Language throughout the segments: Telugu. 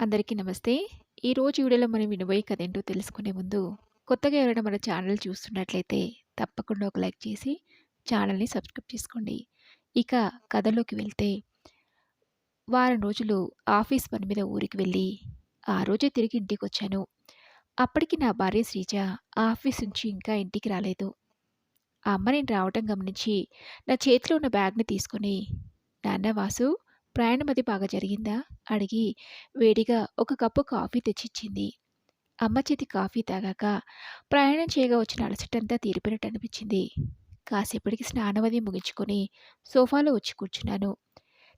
అందరికీ నమస్తే. ఈరోజు వీడియోలో మనం వినబోయే కథ ఏంటో తెలుసుకునే ముందు, కొత్తగా ఎవరైనా మన ఛానల్ చూస్తున్నట్లయితే తప్పకుండా ఒక లైక్ చేసి ఛానల్‌ని సబ్స్క్రైబ్ చేసుకోండి. ఇక కథలోకి వెళ్తే, వారం రోజులు ఆఫీస్ పని మీద ఊరికి వెళ్ళి, ఆ రోజే తిరిగి ఇంటికొచ్చాను. అప్పటికి నా భార్య శ్రీజ ఆఫీస్ నుంచి ఇంకా ఇంటికి రాలేదు. ఆ అమ్మ నేను రావటం గమనించి నా చేతిలో ఉన్న బ్యాగ్‌ని తీసుకొని, "నాన్న వాసు, ప్రయాణం అది బాగా జరిగిందా?" అడిగి వేడిగా ఒక కప్పు కాఫీ తెచ్చిచ్చింది. అమ్మ చేతి కాఫీ తాగాక ప్రయాణం చేయగా వచ్చిన అలసటంతా తీరిపోయినట్టు అనిపించింది. కాసేపటికి స్నానం అది ముగించుకొని సోఫాలో వచ్చి కూర్చున్నాను.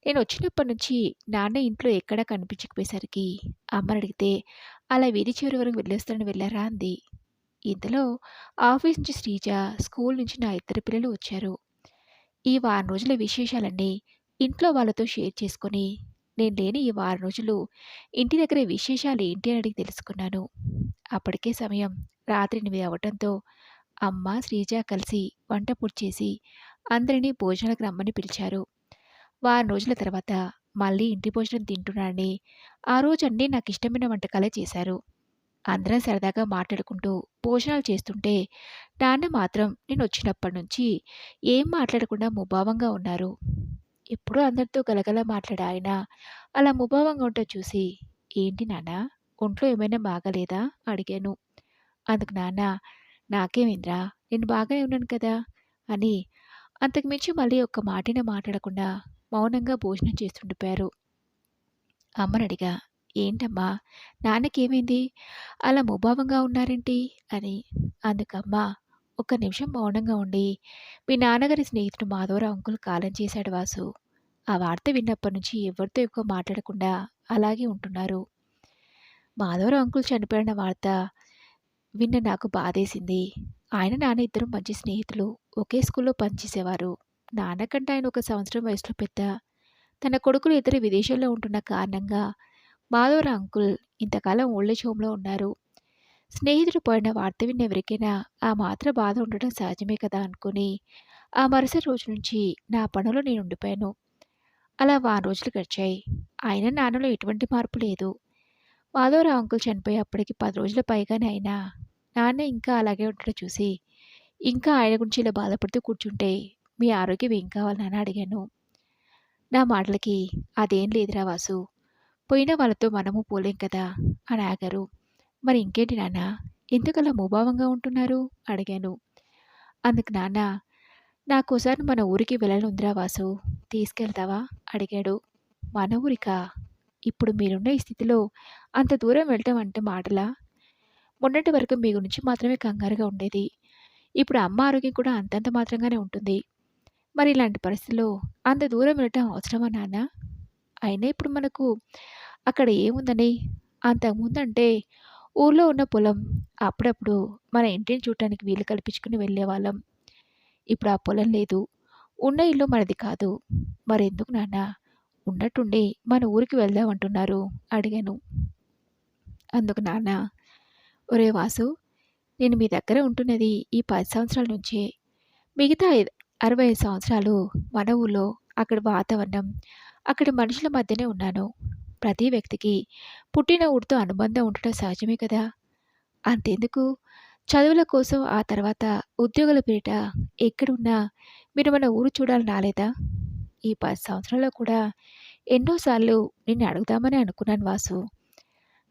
నేను వచ్చినప్పటి నుంచి నాన్న ఇంట్లో ఎక్కడా కనిపించకపోయేసరికి అమ్మని అడిగితే, "అలా వీధి చివరి వరకు వెళ్ళొస్తానని వెళ్ళారా?" అంది. ఇంతలో ఆఫీస్ నుంచి శ్రీజ, స్కూల్ నుంచి నా ఇద్దరు పిల్లలు వచ్చారు. ఈ వారం రోజుల విశేషాలన్నీ ఇంట్లో వాళ్ళతో షేర్ చేసుకొని, నేను లేని ఈ వారం రోజులు ఇంటి దగ్గర విశేషాలు ఏంటి అని అడిగి తెలుసుకున్నాను. అప్పటికే సమయం రాత్రి 8 అవ్వటంతో అమ్మ, శ్రీజ కలిసి వంట పూర్తి చేసి అందరినీ భోజనాలకు రమ్మని పిలిచారు. వారం రోజుల తర్వాత మళ్ళీ ఇంటి భోజనం తింటున్నానని, ఆ రోజు అన్నీ నాకిష్టమైన వంటకాలే చేశారు. అందరం సరదాగా మాట్లాడుకుంటూ భోజనాలు చేస్తుంటే, నాన్న మాత్రం నేనొచ్చినప్పటి నుంచి ఏం మాట్లాడకుండా ముభావంగా ఉన్నారు. ఎప్పుడూ అందరితో గలగలా మాట్లాడే ఆయన అలా ముభావంగా ఉండటం చూసి, "ఏంటి నాన్నా, ఒంట్లో ఏమైనా బాగాలేదా?" అడిగాను. అందుకు నాన్న, "నాకేమైందిరా, నేను బాగానే ఉన్నాను కదా" అని అంతకు మించి మళ్ళీ ఒక్క మాటైనా మాట్లాడకుండా మౌనంగా భోజనం చేస్తుండిపోయారు. అమ్మనడిగా, "ఏంటమ్మా, నాన్నకేమైంది? అలా ముభావంగా ఉన్నారేంటి?" అని. అందుకమ్మ, "ఒక్క నిమిషం మౌనంగా ఉండి, మీ నాన్నగారి స్నేహితుడు మాధవరావు అంకుల్ కాలం చేశాడు వాసు. ఆ వార్త విన్నప్పటి నుంచి ఎవరితో ఎక్కువ మాట్లాడకుండా అలాగే ఉంటున్నారు. మాధవరావు అంకుల్ చనిపోయిన వార్త విన్న నాకు బాధేసింది. ఆయన, నాన్న ఇద్దరు మంచి స్నేహితులు. ఒకే స్కూల్‌లో పనిచేసేవారు. నాన్నకంటే ఆయన ఒక సంవత్సరం వయసులో పెద్ద. తన కొడుకులు ఇద్దరు విదేశాల్లో ఉంటున్న కారణంగా మాధవరావు అంకుల్ ఇంతకాలం ఓల్డేజ్ హోమ్‌లో ఉన్నారు. స్నేహితుడు పోయిన వార్త విన్న ఎవరికైనా ఆ మాత్రం బాధ ఉండడం సహజమే కదా అనుకుని, ఆ మరుసటి రోజు నుంచి నా పనిలో నేను ఉండిపోయాను. అలా వారం రోజులు గడిచాయి. అయినా నాన్నలో ఎటువంటి మార్పు లేదు. మాధవరావు అంకుల్ చనిపోయి అప్పటికి 10 రోజుల పైగానే అయినా, నాన్న ఇంకా అలాగే ఉండడం చూసి, ఇంకా ఆయన గురించి ఇలా బాధపడుతూ కూర్చుంటే, మీ ఆరోగ్యం ఏం కావాలి నాన్న అడిగాను. నా మాటలకి, "అదేం లేదురా వాసు, పోయిన వాళ్ళతో మనము పోలేం కదా" అని ఆగారు. "మరి ఇంకేంటి నాన్న, ఎందుకలా ముభావంగా ఉంటున్నారు?" అడిగాను. అందుకు నాన్న, "నాకోసారి మన ఊరికి వెళ్ళాలనుందిరా వాసు, తీసుకెళ్తావా?" అడిగాడు. "మన ఊరికా? ఇప్పుడు మీరున్న ఈ స్థితిలో అంత దూరం వెళ్ళటం అంటే మాటలా? మొన్నటి వరకు మీ గురించి మాత్రమే కంగారుగా ఉండేది. ఇప్పుడు అమ్మ ఆరోగ్యం కూడా అంతంత మాత్రంగానే ఉంటుంది. మరి ఇలాంటి పరిస్థితిలో అంత దూరం వెళ్ళటం అవసరమా నాన్న? అయినా ఇప్పుడు మనకు అక్కడ ఏముందని? అంతకుముందంటే ఊర్లో ఉన్న పొలం అప్పుడప్పుడు మన ఇంటిని చూడటానికి వీలు కల్పించుకుని వెళ్ళేవాళ్ళం. ఇప్పుడు ఆ పొలం లేదు. ఉన్న ఇల్లు మనది కాదు. మరెందుకు నాన్న ఉన్నట్టుండి మన ఊరికి వెళ్దాం అంటున్నారు?" అడిగాను. అందుకు నాన్న, "ఒరేయ్ వాసు, నేను మీ దగ్గర ఉంటున్నది ఈ 10 సంవత్సరాల నుంచే. మిగతా 65 సంవత్సరాలు మన ఊళ్ళో, అక్కడి వాతావరణం, అక్కడి మనుషుల మధ్యనే ఉన్నాను. ప్రతి వ్యక్తికి పుట్టిన ఊరితో అనుబంధం ఉండటం సహజమే కదా! అంతెందుకు, చదువుల కోసం, ఆ తర్వాత ఉద్యోగాల పేరిట ఎక్కడున్నా మీరు మన ఊరు చూడాలని రాలేదా? ఈ 10 సంవత్సరాల్లో కూడా ఎన్నోసార్లు నిన్ను అడుగుదామని అనుకున్నాను వాసు.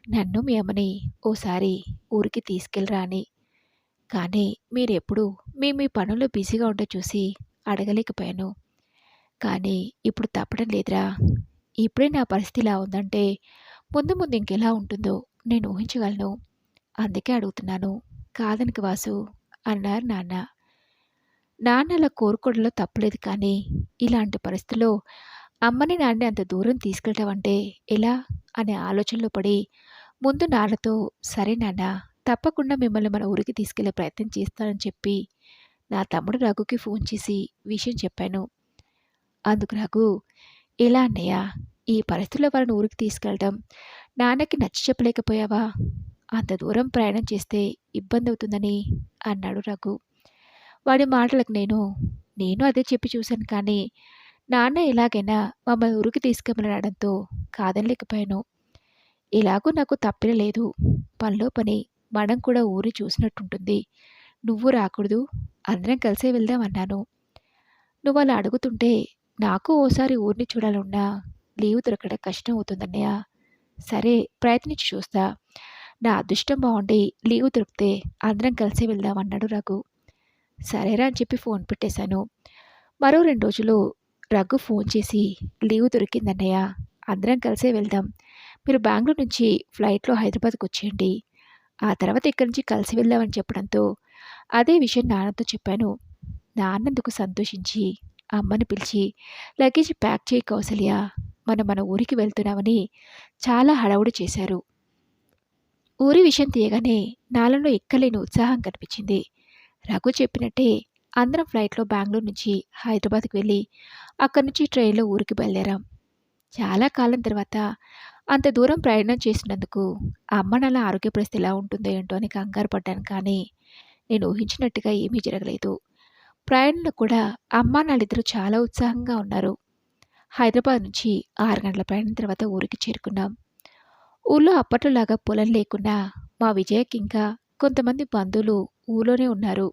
నన్ను, మీ అమ్మని ఓసారి ఊరికి తీసుకెళ్ళరా అని. కానీ మీరెప్పుడూ మీ మీ పనుల్లో బిజీగా ఉండటం చూసి అడగలేకపోయాను. కానీ ఇప్పుడు తప్పడం లేదురా. ఇప్పుడే నా పరిస్థితి ఇలా ఉందంటే ముందు ముందు ఇంకెలా ఉంటుందో నేను ఊహించగలను. అందుకే అడుగుతున్నాను. కాదనకు వాసు" అన్నారు నాన్న. నాన్న అలా కోరుకోవడంలో తప్పులేదు కానీ, ఇలాంటి పరిస్థితిలో అమ్మని, నాన్నని అంత దూరం తీసుకెళ్ళటం అంటే ఎలా అనే ఆలోచనలో పడి, ముందు నాన్నతో, "సరే నాన్న, తప్పకుండా మిమ్మల్ని మన ఊరికి తీసుకెళ్ళే ప్రయత్నం చేస్తానని" చెప్పి, నా తమ్ముడు రఘుకి ఫోన్ చేసి విషయం చెప్పాను. అందుకు రఘు, "ఎలా అన్నయ్య, ఈ పరిస్థితిలో వాళ్ళని ఊరికి తీసుకెళ్ళడం నాన్నకి నచ్చ చెప్పలేకపోయావా? అంత దూరం ప్రయాణం చేస్తే ఇబ్బందవుతుందని" అన్నాడు రఘు. వాడి మాటలకు నేను అదే చెప్పి చూశాను కానీ, నాన్న ఎలాగైనా మమ్మల్ని ఊరికి తీసుకెళ్ళమనడంతో కాదనలేకపోయాను. ఎలాగో నాకు తప్పిన లేదు. పనిలో పని మనం కూడా ఊరు చూసినట్టుంటుంది. నువ్వు రాకూడదు. అందరం కలిసే వెళ్దాం అన్నాను. నువ్వలా అడుగుతుంటే నాకు ఓసారి ఊరిని చూడాలన్నా లీవ్ దొరకడం కష్టం అవుతుందన్నయ్య. సరే ప్రయత్నించి చూస్తా. నా అదృష్టం బావుండి లీవ్ దొరికితే అందరం కలిసే వెళ్దాం అన్నాడు రఘు. సరేరా అని చెప్పి ఫోన్ పెట్టేశాను. మరో 2 రోజులు రఘు ఫోన్ చేసి లీవ్ దొరికిందన్నయ్య. అందరం కలిసే వెళ్దాం. మీరు బెంగుళూరు నుంచి ఫ్లైట్‌లో హైదరాబాద్‌కొచ్చేయండి. ఆ తర్వాత ఇక్కడి నుంచి కలిసి వెళ్దామని చెప్పడంతో అదే విషయం నాన్నతో చెప్పాను. నాన్నందుకు సంతోషించి అమ్మని పిలిచి లగేజ్ ప్యాక్ చేయి కౌసల్య. మనం మన ఊరికి వెళ్తున్నామని చాలా హడావుడి చేశారు. ఊరి విషయం తీయగానే నాలో ఎక్కలేని ఉత్సాహం కనిపించింది. రఘు చెప్పినట్టే అందరం ఫ్లైట్‌లో బెంగుళూరు నుంచి హైదరాబాద్‌కి వెళ్ళి అక్కడి నుంచి ట్రైన్‌లో ఊరికి బయలుదేరాం. చాలా కాలం తర్వాత అంత దూరం ప్రయాణం చేసినందుకు అమ్మ నాన్న ఆరోగ్య పరిస్థితి ఎలా ఉంటుందో ఏంటో అని కంగారు పడ్డాను. కానీ నేను ఊహించినట్టుగా ఏమీ జరగలేదు. ప్రయాణంలో కూడా అమ్మా నాన్నిద్దరూ చాలా ఉత్సాహంగా ఉన్నారు. హైదరాబాద్ నుంచి 6 గంటల ప్రయాణం తర్వాత ఊరికి చేరుకున్నాం. ఊళ్ళో అప్పట్లోలాగా పొలం లేకున్నా మా విజయకి ఇంకా కొంతమంది బంధువులు ఊళ్ళోనే ఉన్నారు.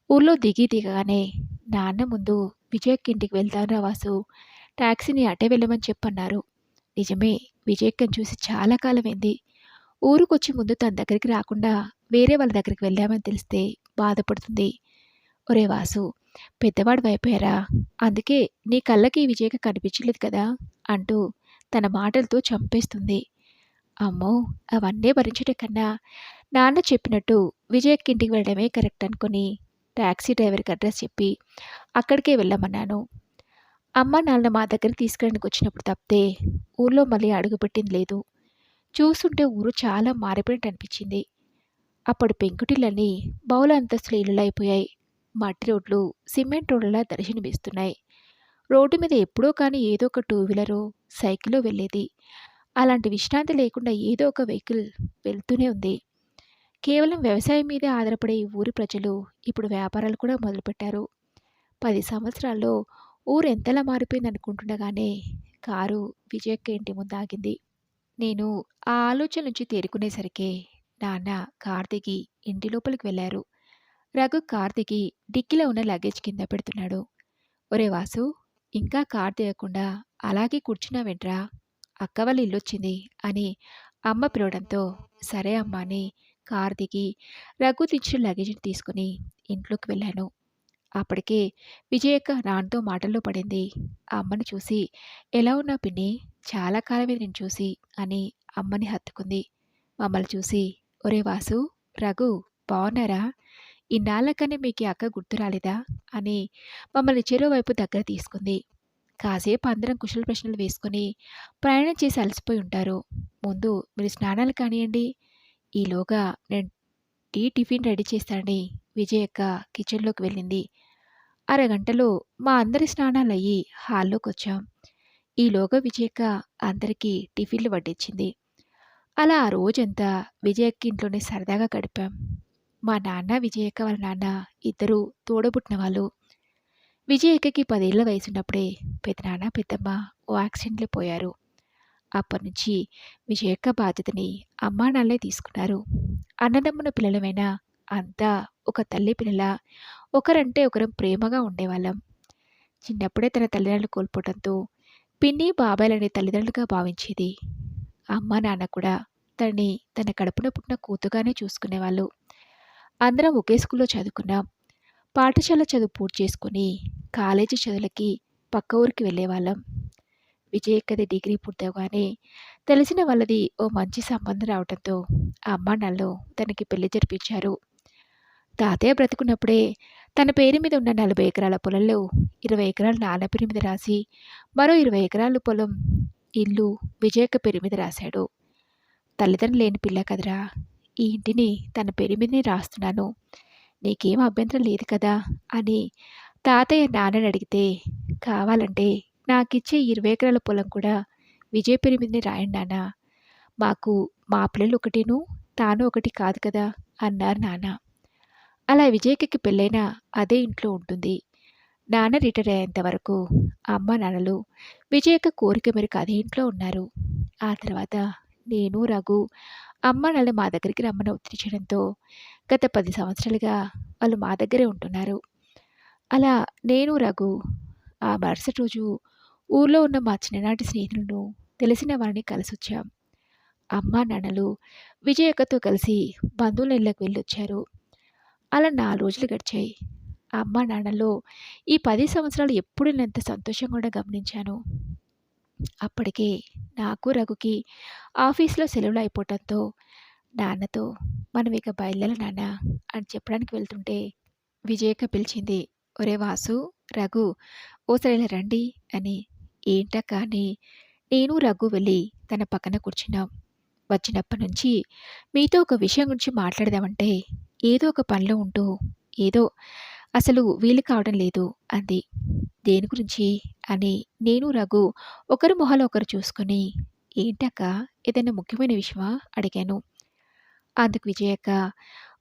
ఊళ్ళో దిగగానే నాన్న ముందు విజయక్క ఇంటికి వెళ్దాంరా వాసు, టాక్సీని అటే వెళ్ళమని చెప్పన్నారు. నిజమే, విజయక్కని చూసి చాలా కాలమైంది. ఊరికొచ్చి ముందు తన దగ్గరికి రాకుండా వేరే వాళ్ళ దగ్గరికి వెళ్ళామని తెలిస్తే బాధపడుతుంది. ఒరే వాసు, పెద్దవాడు అయిపోయారా, అందుకే నీ కళ్ళకి ఈ విజయక కనిపించలేదు కదా అంటూ తన మాటలతో చంపేస్తుంది. అమ్మో, అవన్నీ భరించడం కన్నా నాన్న చెప్పినట్టు విజయక్క ఇంటికి వెళ్ళడమే కరెక్ట్ అనుకుని టాక్సీ డ్రైవర్కి అడ్రస్ చెప్పి అక్కడికే వెళ్ళమన్నాను. అమ్మ నాన్న మా దగ్గరికి తీసుకెళ్ళడానికి వచ్చినప్పుడు తప్పితే ఊళ్ళో మళ్ళీ అడుగుపెట్టింది లేదు. చూస్తుంటే ఊరు చాలా మారిపోయినట్టు అనిపించింది. అప్పుడు పెంకుటిళ్ళన్నీ బహుళ అంతస్తుల ఇళ్ళు అయిపోయాయి. మట్టి రోడ్లు సిమెంట్ రోడ్లలా దర్శనమిస్తున్నాయి. రోడ్డు మీద ఎప్పుడో కానీ ఏదో ఒక టూ వీలరో సైకిల్లో వెళ్ళేది. అలాంటి విశ్రాంతి లేకుండా ఏదో ఒక వెహికల్ వెళ్తూనే ఉంది. కేవలం వ్యవసాయం మీదే ఆధారపడే ఈ ఊరి ప్రజలు ఇప్పుడు వ్యాపారాలు కూడా మొదలుపెట్టారు. 10 సంవత్సరాల్లో ఊరు ఎంతలా మారిపోయింది అనుకుంటుండగానే కారు విజయక్క ఇంటి ముందు ఆగింది. నేను ఆ ఆలోచన నుంచి తేరుకునేసరికే నాన్న కార్ దిగి ఇంటి లోపలికి వెళ్ళారు. రఘు కార్ దిగి డిక్కీలో ఉన్న లగేజ్ కింద పెడుతున్నాడు. ఒరే వాసు, ఇంకా కార్ దిగకుండా అలాగే కూర్చున్నావేంట్రా, అక్క వాళ్ళ ఇల్లొచ్చింది అని అమ్మ పిలవడంతో సరే అమ్మ అని కార్ దిగి రఘు తెచ్చిన లగేజ్ని తీసుకుని ఇంట్లోకి వెళ్ళాను. అప్పటికే విజయక్క నాన్నతో మాటల్లో పడింది. ఆ అమ్మని చూసి ఎలా ఉన్నా పిన్ని, చాలా కాలమే నేను చూసి అని అమ్మని హత్తుకుంది. మమ్మల్ని చూసి ఒరే వాసు, రఘు బాగున్నారా, ఇన్నాళ్ళకనే మీకు ఈ అక్క గుర్తు రాలేదా అని మమ్మల్ని చెరోవైపు దగ్గర తీసుకుంది. కాసేపు అందరం కుశల ప్రశ్నలు వేసుకుని ప్రయాణం చేసి అలసిపోయి ఉంటారు. ముందు మీరు స్నానాలు కానివ్వండి, ఈలోగా నేను టిఫిన్ రెడీ చేస్తానని విజయక్క కిచెన్లోకి వెళ్ళింది. అరగంటలో మా అందరి స్నానాలయ్యి హాల్లోకొచ్చాం. ఈలోగా విజయక్క అందరికీ టిఫిన్లు వడ్డించింది. అలా ఆ రోజంతా విజయక్క ఇంట్లోనే సరదాగా గడిపాం. మా నాన్న విజయక్క వాళ్ళ నాన్న ఇద్దరూ తోడబుట్టిన వాళ్ళు. విజయక్కకి 10 ఏళ్ల వయసున్నప్పుడే పెదనాన్న పెద్దమ్మ ఓ యాక్సిడెంట్లో పోయారు. అప్పటినుంచి విజయక్క బాధ్యతని అమ్మా నాన్నలే తీసుకున్నారు. అన్నదమ్ముల పిల్లలమైనా అంతా ఒక తల్లి పిల్లల ఒకరంటే ఒకరం ప్రేమగా ఉండేవాళ్ళం. చిన్నప్పుడే తన తల్లిదండ్రులు కోల్పోవడంతో పిన్ని బాబాయ్లని తల్లిదండ్రులుగా భావించేది. అమ్మ నాన్న కూడా తనని తన కడుపున పుట్టిన కూతుగానే చూసుకునేవాళ్ళు. అందరం ఒకే స్కూల్లో చదువుకున్నాం. పాఠశాల చదువు పూర్తి చేసుకుని కాలేజీ చదువులకి పక్క ఊరికి వెళ్ళేవాళ్ళం. విజయక్కది డిగ్రీ పూర్తవగానే తెలిసిన వాళ్ళది ఓ మంచి సంబంధం రావడంతో అమ్మ నాన్నలు తనకి పెళ్లి జరిపించారు. తాతయ్య బ్రతుకున్నప్పుడే తన పేరు మీద ఉన్న 40 ఎకరాల పొలంలో 20 ఎకరాలు నాన్న పేరు మీద రాసి మరో 20 ఎకరాల పొలం ఇల్లు విజయక్క పేరు మీద రాశాడు. తల్లిదండ్రులు లేని పిల్ల కదరా, ఈ ఇంటిని తన పేరు మీదనే రాస్తున్నాను, నీకేం అభ్యంతరం లేదు కదా అని తాతయ్య నాన్నని అడిగితే, కావాలంటే నాకిచ్చే 20 ఎకరాల పొలం కూడా విజయ్ పేరు మీదనే రాయండి నాన్న, మాకు మా పిల్లలు ఒకటేను, తాను ఒకటి కాదు కదా అన్నారు నాన్న. అలా విజయక్కకి పెళ్ళైన అదే ఇంట్లో ఉంటుంది. నాన్న రిటైర్ అయ్యేంత వరకు అమ్మ నాన్నలు విజయక్క కోరిక మేరకు అదే ఇంట్లో ఉన్నారు. ఆ తర్వాత నేను, రఘు అమ్మానాన్నని మా దగ్గరికి రమ్మని ఒత్తిడి చేయడంతో గత 10 సంవత్సరాలుగా వాళ్ళు మా దగ్గరే ఉంటున్నారు. అలా నేను, రఘు ఆ మరుసటి రోజు ఊర్లో ఉన్న మా చిన్ననాటి స్నేహితులను, తెలిసిన వారిని కలిసొచ్చాం. అమ్మానాన్నలు విజయక్కతో కలిసి బంధువుల ఇళ్ళకి వెళ్ళొచ్చారు. అలా 4 రోజులు గడిచాయి. అమ్మానాన్నల్లో ఈ 10 సంవత్సరాలు ఎప్పుడు నేనంత సంతోషంగా ఉండడం గమనించాను. అప్పటికే నాకు, రఘుకి ఆఫీస్‌లో సెలవులయిపోవటంతో నాన్నతో "మనం ఇక బయలుదేరాలి నాన్న" అని చెప్పడానికి వెళ్తుంటే విజయక్క పిలిచింది. "ఒరేయ్ వాసు, రఘు ఓసారి ఇలా రండి" అని. ఏంటక్కా అని నేను, రఘు వెళ్ళి తన పక్కన కూర్చున్నాం. వచ్చినప్పటి నుంచి మీతో ఒక విషయం గురించి మాట్లాడదామంటే ఏదో ఒక పనిలో ఉంటూ ఏదో అసలు వీలు కావడం లేదు అంది. దేని గురించి అని నేను, రఘు ఒకరి మొహాలు ఒకరు చూసుకొని ఏంటక్కా ఏదైనా ముఖ్యమైన విషయమా అడిగాను. అందుకు విజయక్క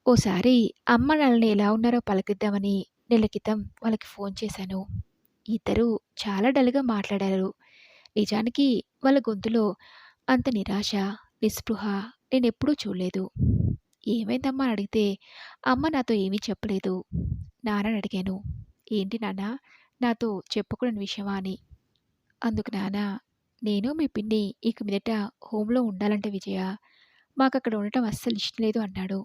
ఓసారి అమ్మ నాన్నని ఎలా ఉన్నారో పలకిద్దామని నెల క్రితం వాళ్ళకి ఫోన్ చేశాను. ఇద్దరూ చాలా డల్‌గా మాట్లాడారు. నిజానికి వాళ్ళ గొంతులో అంత నిరాశ, నిస్పృహ నేనెప్పుడూ చూడలేదు. "ఏమైందమ్మా" అని అడిగితే, "అమ్మ నాతో ఏమీ చెప్పలేదు." నాన్నని అడిగాను. "ఏంటి నాన్న నాతో చెప్పుకోలేని విషయమా" అని. అందుకు నాన్న, "నేను మీ పిన్ని ఇక మీదట హోమ్‌లో ఉండాలంట విజయ. మాకక్కడ ఉండటం అస్సలు ఇష్టం లేదు" అన్నాడు.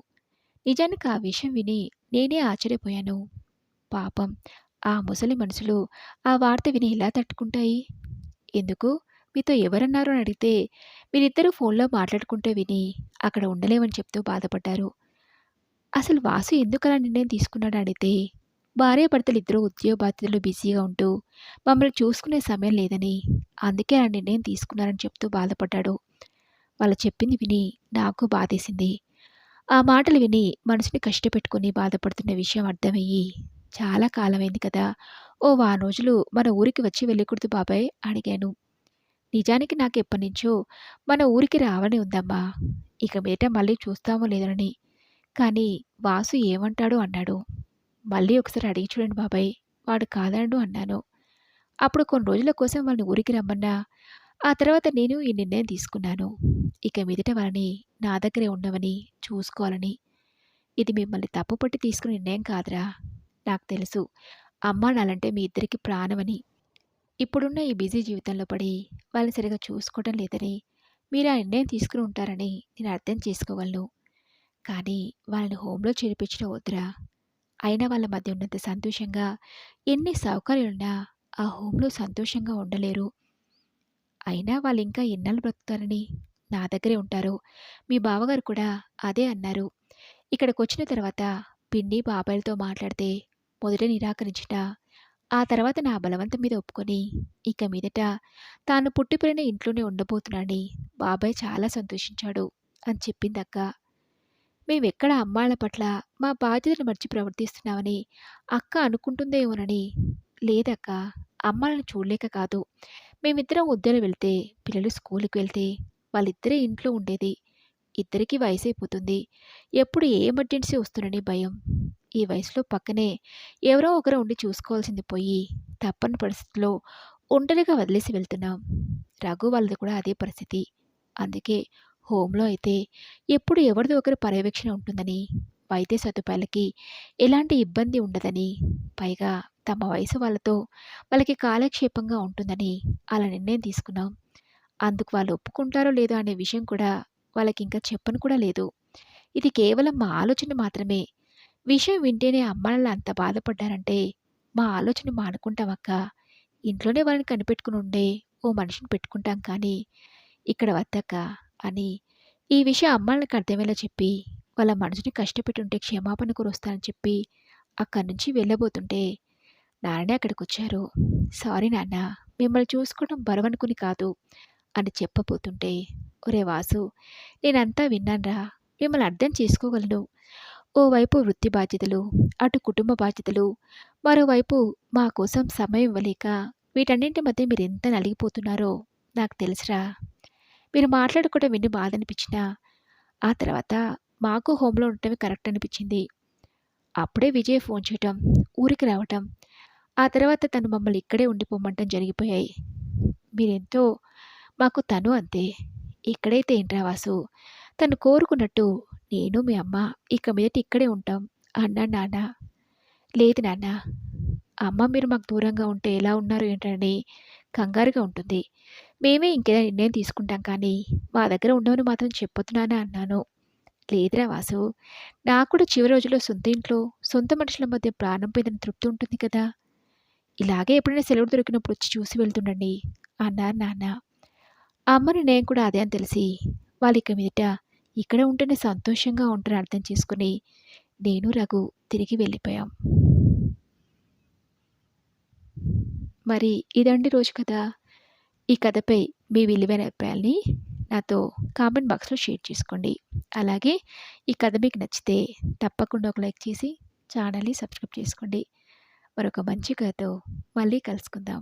నిజానికి ఆ విషయం విని నేనే ఆశ్చర్యపోయాను. పాపం ఆ ముసలి మనసులు ఆ వార్త విని ఎలా తట్టుకుంటాయి? "ఎందుకు? మీతో ఎవరన్నారు" అని అడిగితే, "మీరిద్దరూ ఫోన్‌లో మాట్లాడుకుంటే విని అక్కడ ఉండలేమని" చెప్తూ బాధపడ్డారు. అసలు వాసు ఎందుకలా నిర్ణయం తీసుకున్నాడని అడిగితే, భార్యాభర్తలిద్దరూ ఉద్యోగ బాధ్యతల్లో బిజీగా ఉంటూ మమ్మల్ని చూసుకునే సమయం లేదని, అందుకే ఆ నిర్ణయం తీసుకున్నారని చెప్తూ బాధపడ్డాడు. వాళ్ళు చెప్పింది విని నాకు బాధేసింది. ఆ మాటలు విని మనసుని కష్టపెట్టుకొని బాధపడుతున్న విషయం అర్థమయ్యి, చాలా కాలమైంది కదా! ఓ వారం రోజులు మన ఊరికి వచ్చి వెళ్ళకూడదు బాబాయ్ అడిగాను. నిజానికి నాకెప్పటినుంచో మన ఊరికి రావాలని ఉందమ్మా. ఇక మీదట మళ్ళీ చూస్తామో లేదోనని. కానీ వాసు ఏమంటాడో అన్నాడు. మళ్ళీ ఒకసారి అడిగి చూడండి బాబాయ్. వాడు కాదనడు అన్నాను. అప్పుడు కొన్ని రోజుల కోసం వాళ్ళని ఊరికి రమ్మన్నా, ఆ తర్వాత నేను ఈ నిర్ణయం తీసుకున్నాను. ఇక మీదట వాళ్ళని నా దగ్గరే ఉండమని, చూసుకోవాలని. ఇది మిమ్మల్ని తప్పుపట్టి తీసుకున్న నిర్ణయం కాదురా. నాకు తెలుసు. అమ్మానాన్నంటే మీ ఇద్దరికీ ప్రాణమని. ఇప్పుడున్న ఈ బిజీ జీవితంలో పడి వాళ్ళని సరిగ్గా చూసుకోవడం లేదని, మీరు ఆ నిర్ణయం తీసుకుని ఉంటారని నేను అర్థం చేసుకోగలను. కానీ వాళ్ళని హోమ్‌లో చేర్పించడం వద్దురా. అయినా వాళ్ళ మధ్య ఉన్నంత సంతోషంగా ఎన్ని సౌకర్యాలున్నా ఆ హోమ్‌లో సంతోషంగా ఉండలేరు. అయినా వాళ్ళింకా ఎన్నాళ్ళు బ్రతుకుతారని నా దగ్గరే ఉంటారు. మీ బావగారు కూడా అదే అన్నారు. ఇక్కడికొచ్చిన తర్వాత పిన్ని, బాబాయిలతో మాట్లాడితే మొదట నిరాకరించినా, ఆ తర్వాత నా బలవంతం మీద ఒప్పుకొని, ఇక మీదట తాను పుట్టి పెరిగిన ఇంట్లోనే ఉండబోతున్నానని బాబాయ్ చాలా సంతోషించాడు అని చెప్పిందక్క. మేమెక్కడ అమ్మాళ్ళ పట్ల మా బాధ్యతను మర్చి ప్రవర్తిస్తున్నామని అక్క అనుకుంటుందేమోనని. లేదక్క, అమ్మాళ్ళని చూడలేక కాదు. మేమిద్దరం ఉద్యోగం వెళ్తే, పిల్లలు స్కూలుకి వెళ్తే వాళ్ళిద్దరే ఇంట్లో ఉండేది. ఇద్దరికీ వయసైపోతుంది. ఎప్పుడు ఏ ఎమర్జెన్సీ వస్తుందని భయం. ఈ వయసులో పక్కనే ఎవరో ఒకరు ఉండి చూసుకోవాల్సింది పోయి, తప్పని పరిస్థితిలో ఒంటరిగా వదిలేసి వెళ్తున్నాం. రఘు వాళ్ళది కూడా అదే పరిస్థితి. అందుకే హోమ్‌లో అయితే ఎప్పుడు ఎవరిదో ఒకరి పర్యవేక్షణ ఉంటుందని, వైద్య సదుపాయాలకి ఎలాంటి ఇబ్బంది ఉండదని, పైగా తమ వయసు వాళ్ళతో వాళ్ళకి కాలక్షేపంగా ఉంటుందని అలా నిర్ణయం తీసుకున్నాం. అందుకు వాళ్ళు ఒప్పుకుంటారో లేదో అనే విషయం కూడా వాళ్ళకింకా చెప్పను కూడా లేదు. ఇది కేవలం మా ఆలోచన మాత్రమే. విషయం వింటేనే అమ్మానాన్నలు అంత బాధపడ్డారంటే, మా ఆలోచన మానుకుంటామక్కా. ఇంట్లోనే వాళ్ళని కనిపెట్టుకుని ఉండే ఓ మనిషిని పెట్టుకుంటాం కానీ, ఇక్కడ వద్దక్కా అని ఈ విషయం అమ్మానాన్నకి అర్థమయ్యేలా చెప్పి, వాళ్ళ మనసుని కష్టపెట్టుంటే క్షమాపణ కూడా వస్తానని చెప్పి, అక్కడి నుంచి వెళ్ళబోతుంటే, నాన్ననే అక్కడికొచ్చారు. "సారీ నాన్న, మిమ్మల్ని చూసుకోవడం బరువనుకుని కాదు" అని చెప్పబోతుంటే, "ఒరేయ్ వాసు, నేనంతా విన్నానురా. మిమ్మల్ని అర్థం చేసుకోగలను. ఓవైపు వృత్తి బాధ్యతలు, అటు కుటుంబ బాధ్యతలు, మరోవైపు మా కోసం సమయం ఇవ్వలేక వీటన్నింటి మధ్య మీరెంత నలిగిపోతున్నారో నాకు తెలుసురా. మీరు మాట్లాడుకోవడం విని బాధనిపించినా, ఆ తర్వాత మాకు హోమ్‌లో ఉండటమే కరెక్ట్ అనిపించింది. అప్పుడే విజయ్ ఫోన్ చేయటం, ఊరికి రావటం, ఆ తర్వాత తను మమ్మల్ని ఇక్కడే ఉండిపోమంటం జరిగిపోయాయి. మీరెంతో మాకు తను అంతే. ఇక్కడైతే ఏంట్రా వాసు, తను కోరుకున్నట్టు నేను, మీ అమ్మ ఇక మీదట ఇక్కడే ఉంటాం అన్నాడు నాన్న. లేదు నాన్న, అమ్మ మీరు మాకు దూరంగా ఉంటే ఎలా ఉన్నారు ఏంటని కంగారుగా ఉంటుంది. మేమే ఇంకేదైనా నిర్ణయం తీసుకుంటాం కానీ, మా దగ్గర ఉండవని మాత్రం చెప్పొద్దు నాన్న అన్నాను. లేదురా వాసు, నాకు కూడా చివరి రోజుల్లో సొంత ఇంట్లో, సొంత మనుషుల మధ్య ప్రాణం పోయిందని తృప్తి ఉంటుంది కదా! ఇలాగే ఎప్పుడైనా సెలవు దొరికినప్పుడు వచ్చి చూసి వెళ్తుండండి అన్నారు నాన్న. అమ్మని నేను కూడా అదే అని తెలిసి, వాళ్ళిక మీదట ఇక్కడ ఉంటేనే సంతోషంగా ఉంటారని అర్థం చేసుకుని, నేను రఘు తిరిగి వెళ్ళిపోయాం. మరి ఇదండి రోజు కథ. ఈ కథపై మీ విలువైన అభిప్రాయాల్ని నాతో కామెంట్ బాక్స్‌లో షేర్ చేసుకోండి. అలాగే ఈ కథ మీకు నచ్చితే తప్పకుండా ఒక లైక్ చేసి ఛానల్‌ని సబ్స్క్రైబ్ చేసుకోండి. మరొక మంచి కథతో మళ్ళీ కలుసుకుందాం.